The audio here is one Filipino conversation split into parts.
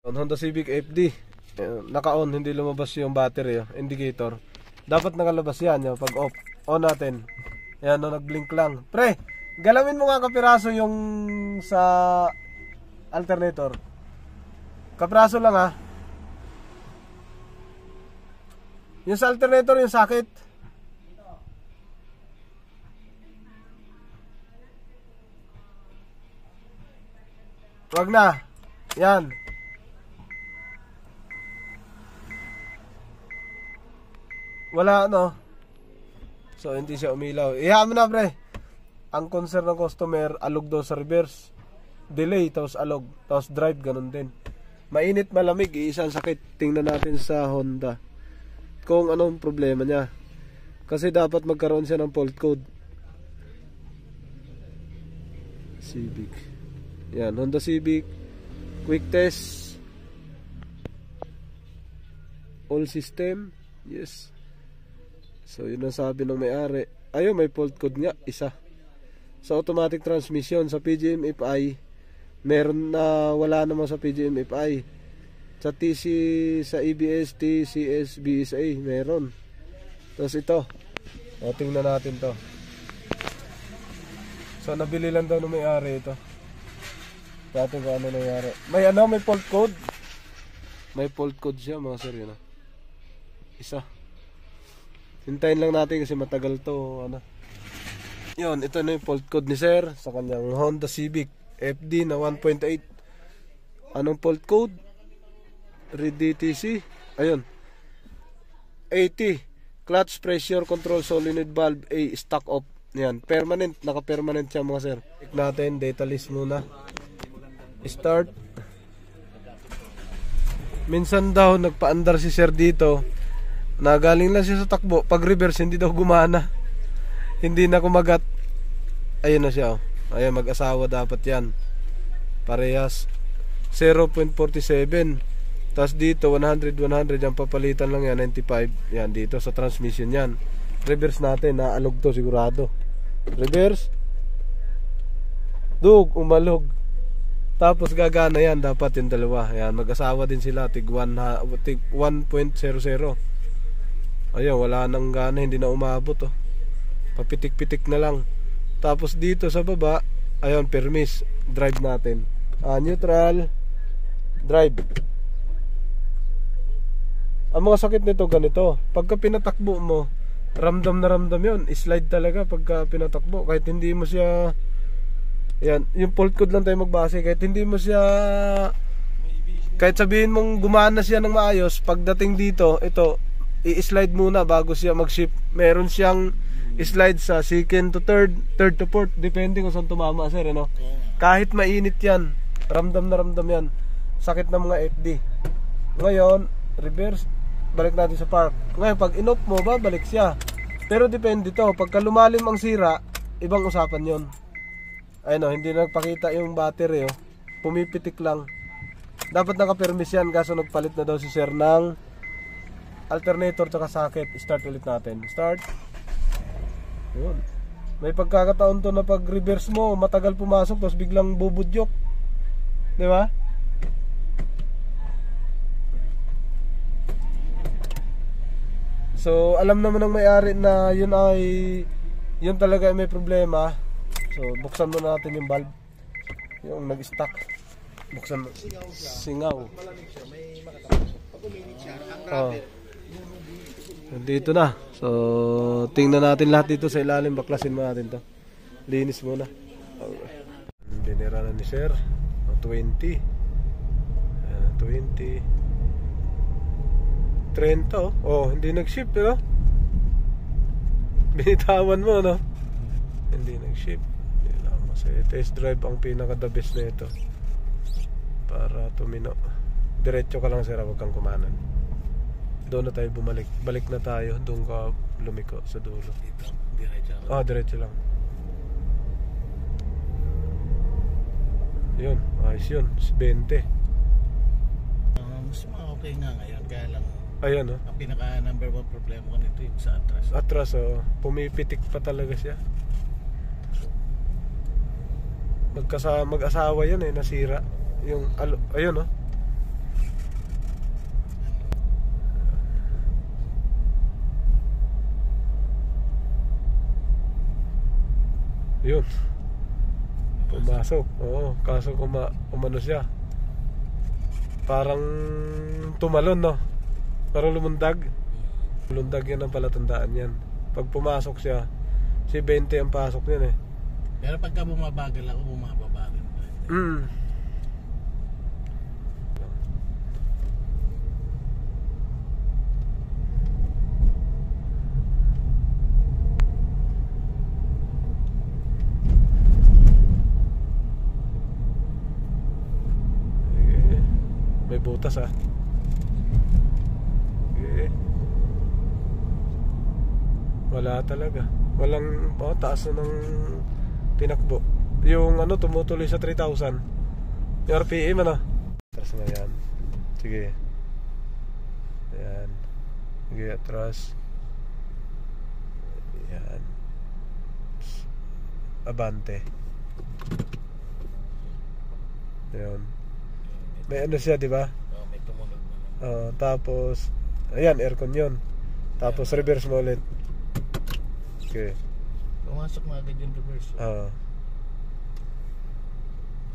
Honda Civic FD, naka-on, hindi lumabas yung battery, indicator. Dapat nakalabas yan, pag off. On natin. Ayan, nag-blink lang. Pre, galawin mo nga kapiraso yung sa alternator. Kapiraso lang ha. Yung sa alternator, yung socket. Wag na. Yan. Wala no. So hindi siya umilaw. Iyaman na pre. Ang concern ng customer, alog daw sa reverse. Delay, tapos alog. Tapos drive, ganun din. Mainit, malamig, iisang sakit. Tingnan natin sa Honda kung anong problema niya. Kasi dapat magkaroon siya ng fault code. Civic. Yan, Honda Civic. Quick test. All system. Yes. So yun ang sabi ng may-ari. Ayun, may fault code nga, isa. Sa automatic transmission, sa PGM-FI, meron na wala naman sa PGM-FI. Sa TC, sa ABS, TCS, BSA, meron. Tapos ito, tingnan natin to. So nabili lang daw ng may-ari ito. Natin kung ano nangyari. May fault code. May fault code siya mga sir, yun. Isa. Hintayin lang natin kasi matagal to, Yun, ito na yung fault code ni sir sa kanyang Honda Civic FD na 1.8. Anong fault code? Read DTC. Ayun. 80. Clutch pressure control solenoid valve A stock off. Yan, permanent, naka-permanent siya mga sir. Check natin, data list muna. Start. Minsan daw nagpa-andar si sir dito. Nagaling lang siya sa takbo. Pag reverse hindi daw gumana. Hindi na kumagat. Ayun na siya. Ayun, mag-asawa dapat yan. Parehas 0.47. Tapos dito 100 ang papalitan lang yan 95. Yan dito sa transmission yan. Reverse natin, naalog to sigurado. Reverse. Dug, umalog. Tapos gagana yan, dapat yung dalawa. Yan, mag-asawa din sila, tig 1.00. Ayun, wala nang gana, hindi na umabot papitik-pitik na lang. Tapos dito sa baba, ayun, permis, drive natin. Neutral, drive. Ang mga sakit nito ganito, pagka pinatakbo mo, ramdam na ramdam yun, slide talaga pagka pinatakbo. Kahit hindi mo siya, yan, yung fault code lang tayo magbase. Kahit hindi mo siya, kahit sabihin mong gumana siya ng maayos, pagdating dito, ito, i-slide muna bago siya mag-shift. Meron siyang slide sa second to third, third to fourth, depende kung saan tumama sir, kahit mainit yan, ramdam na ramdam yan. Sakit ng mga FD. Ngayon, reverse, balik natin sa park. Ngayon, pag in-off mo, babalik siya. Pero depende to, pagka lumalim ang sira, ibang usapan yon. Ayun hindi nagpakita yung battery, pumipitik lang. Dapat naka-permis yan, kaso nagpalit na daw si sir ng alternator tsaka socket. Start ulit natin. Start. Yun. May pagkakataon to na pag reverse mo, matagal pumasok tapos biglang bubudyok. Di ba? So alam naman ng may-ari na yun talaga may problema. So buksan mo natin yung valve, yung nag-stuck. Buksan mo. Singaw. Dito na. So tingnan natin lahat dito sa ilalim. Baklasin mo natin to. Linis muna. Binira na ni sir 20 30. Hindi nag-ship, binitawan mo, hindi nag-ship. Hindi lang, kasi test drive ang pinaka the best na ito para tumino. Diretso ka lang sir, huwag kang kumanan. Doon na tayo bumalik. Balik na tayo. Doon ka lumiko sa dulo. Dito, diretso lang. Diretso lang. Yun, ayos yun. 20. Mas okay nga ngayon. Kaya lang, ayan ang pinaka number 1 problema ko nito yung sa atras. Atras, pumipitik pa talaga siya. Mag-asawa yan nasira. Yung, ayun Yun. Pumasok. Oo, kaso umano siya. Parang tumalon, no? Parang lumundag. Lumundag yan ang palatandaan yan. Pag pumasok siya, si 20 ang pasok niyan eh. Pero pagka bumabagal ako, bumabagal pa. May butas ah. Okay. Wala talaga. Walang taas na ng tinakbo. Yung ano tumutuloy sa 3,000. Yung RPM ano. Atras na yan. Sige. Ayan. Sige, atras. Ayan. Abante. Ayan. May ano siya, di ba? Oo, may tumunog naman. Tapos, ayan, aircon yun. Tapos, reverse mo ulit. Okay. Pumasok na agad yung reverse.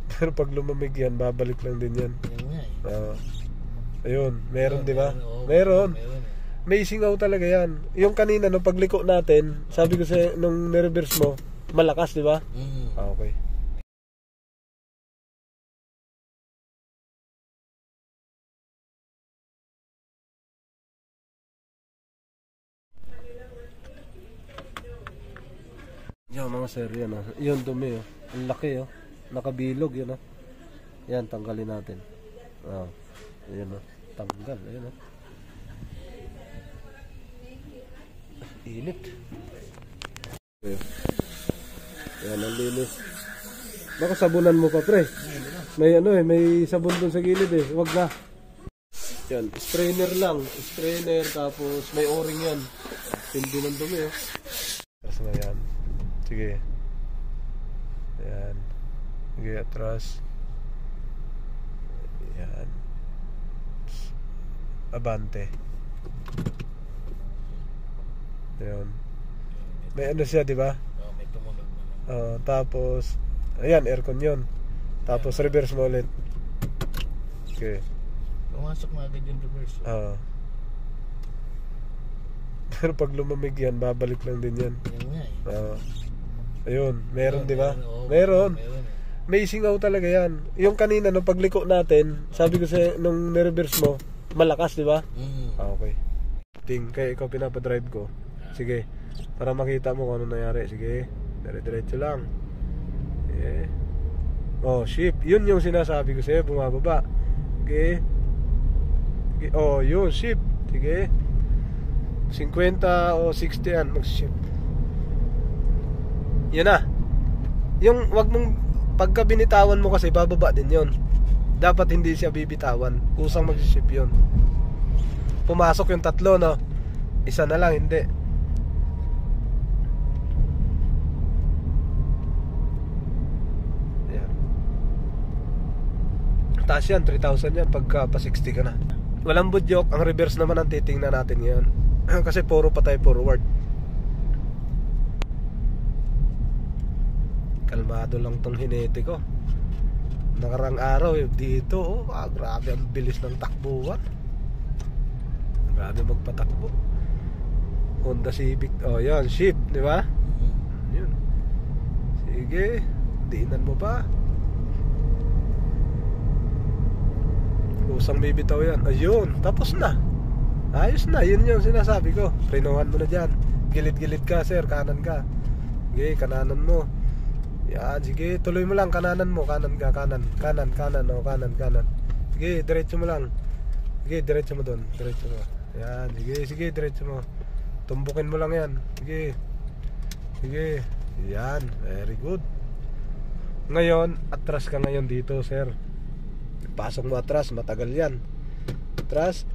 Pero pag lumamig yan, babalik lang din yan. Yan nga eh. Ayun, meron, di ba? Oo, Meron. eh. May singaw talaga yan. Yung kanina, nung pagliko natin, sabi ko sa nung nireverse mo, malakas, di ba? Okay. Yan mga sir, yan yun dumi ang laki nakabilog yun yan, tanggalin natin. Ayan tanggal, ayan init. Yan ang linis. Baka sabunan mo pa pre. May may sabon dun sa gilid wag na. Yan, strainer lang, strainer, tapos may o-ring yan. Hindi ng dumi Tapos na yan. Sige. Ayan. Sige, atras. Ayan. Abante. Ayan. May ano siya, di ba? Oo, may tumunog naman. Tapos, ayan, aircon yun. Tapos, reverse mo ulit. Okay. Pumasok na agad yung reverse. Pero pag lumamig yan, babalik lang din yan. Yan nga eh. Ayun, meron, di ba? Oo, Meron. eh. May singaw talaga yan. Yung kanina, nung pagliko natin, sabi ko sa nung nireverse mo, malakas, di ba? Okay. Kaya ikaw pinapadrive ko. Sige, para makita mo kung ano nangyari. Sige, dire-diretso lang. Okay. Shift. Yun yung sinasabi ko sa'yo, bumababa. Okay. Yun, shift. Sige. 50 o 60 yan, mag-shift. Yan na. Yung wag mong pagka binitawan mo kasi bababa din yon. Dapat hindi siya bibitawan. Kusang mag-shift yun. Pumasok yung tatlo, no? Isa na lang, hindi. Ayan. Taas yan, 3,000 yan pagka pa 60 ka na. Walang budyok. Ang reverse naman ang titingnan natin ngayon. Kasi puro pa tayo forward. Kalmado lang tong hinete ko. Nakarang araw dito grabe ang bilis ng takbuhan. Grabe magpatakbo. Honda Civic. Yan, shift, di ba? Yun. Sige, diinan mo pa. Kusang bibitaw yan. Ayun, tapos na. Ayos na, yun yung sinasabi ko. Prenohan mo na dyan. Gilid-gilid ka, sir, kanan ka. Sige, kananan mo. Yan, sige, tuloy mo lang, kananan mo. Kanan ka, kanan. Kanan, kanan. Sige, diretso mo lang. Sige, diretso mo doon. Diretso mo. Yan, sige, diretso mo. Tumbukin mo lang yan. Sige. Sige. Yan, very good. Ngayon, atras ka ngayon dito, sir. Pasok mo atras, matagal yan. Atras,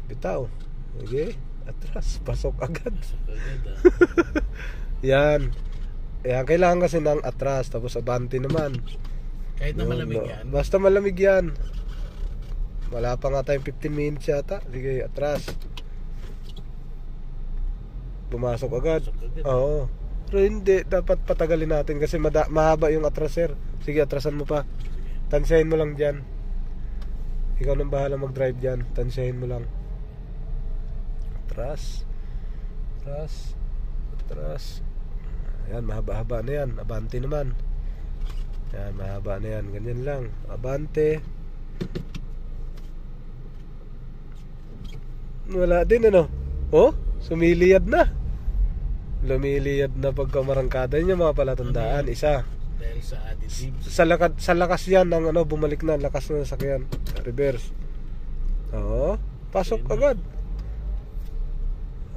bitaw. Sige, atras, pasok agad. Yan. Yan, kailangan kasi ng atras, tapos abante naman. Kahit na malamig yan. Basta malamig yan. Wala pa nga tayong 15 minutes yata. Sige, atras. Pumasok agad. Oo. Pero hindi, dapat patagalin natin kasi mahaba yung atras, sir. Sige, atrasan mo pa. Tansyahin mo lang dyan. Ikaw nang bahala mag-drive dyan. Tansyahin mo lang. Atras. Atras. Atras. Ayan, mahaba-haba na yan. Abante naman. Ayan, mahaba na yan. Ganyan lang. Abante. Wala din, ano? Oh, sumiliyad na. Lumiliyad na pagka marangkada. Yun yung mga palatandaan. Isa. Dahil sa additives. Sa lakas yan ng ano, bumalik na. Lakas na sakyan. Reverse. Oo. Pasok agad.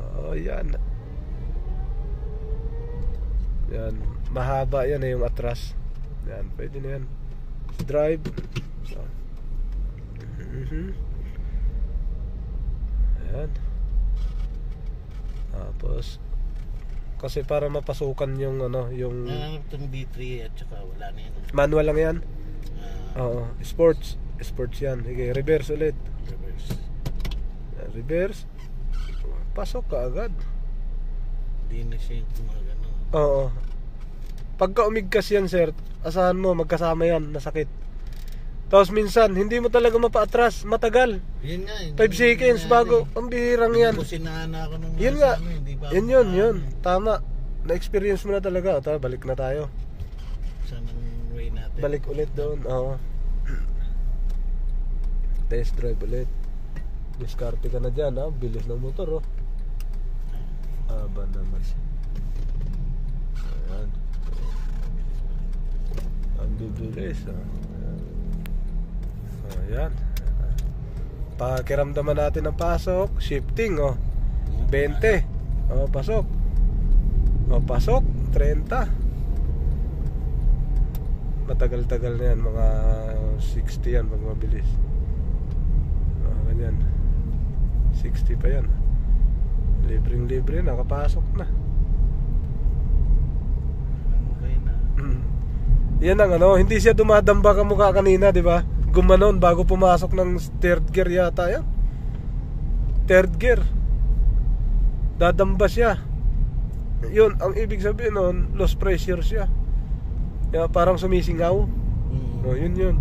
Oo, yan. Yan. Mahaba yan yung atras. Yan, pwede na yan. Drive. So. Ayan. Tapos kasi para mapasukan yung ano, yung Nanganap itong D3 at saka wala na yun. manual lang yan. Oo, sports. Sports yan. Sige, reverse ulit. Reverse. Reverse. Pasok ka agad. Hindi na siya yung gumagano. Oo. Pagka umigkas yan, sir, asahan mo, magkasama yan, nasakit. Tapos minsan, hindi mo talaga mapaatras, matagal. Yun nga. 5 seconds bago, ang bihirang yan. Hindi ko sinana ako nung Yun nga, yun. eh. Tama. Na-experience mo na talaga. O, tara, balik na tayo. Saan ang way natin? Balik ulit doon. Oo. Test drive ulit. Diskarte ka na dyan, ha? Bilis ng motor, oh. Aba naman. Ayan. Ang bibilis, ha? Ayan. Pakiramdaman natin ang pasok. Shifting, oh. 20. Oh, pasok. Oh, pasok. 30. Matagal-tagal na yan. Mga 60 yan pag mabilis. Oh, ganyan. 60 pa yan. Libreng-libre. Nakapasok na. Ano kayo na? Yan ang ano. Hindi siya dumadamba ka mukha kanina, di ba? Gumanon bago pumasok ng third gear yata yan. Third gear. Dadamba siya. Yun, ang ibig sabihin nun, lost pressure siya. Kaya parang sumisingaw. Oh, yun.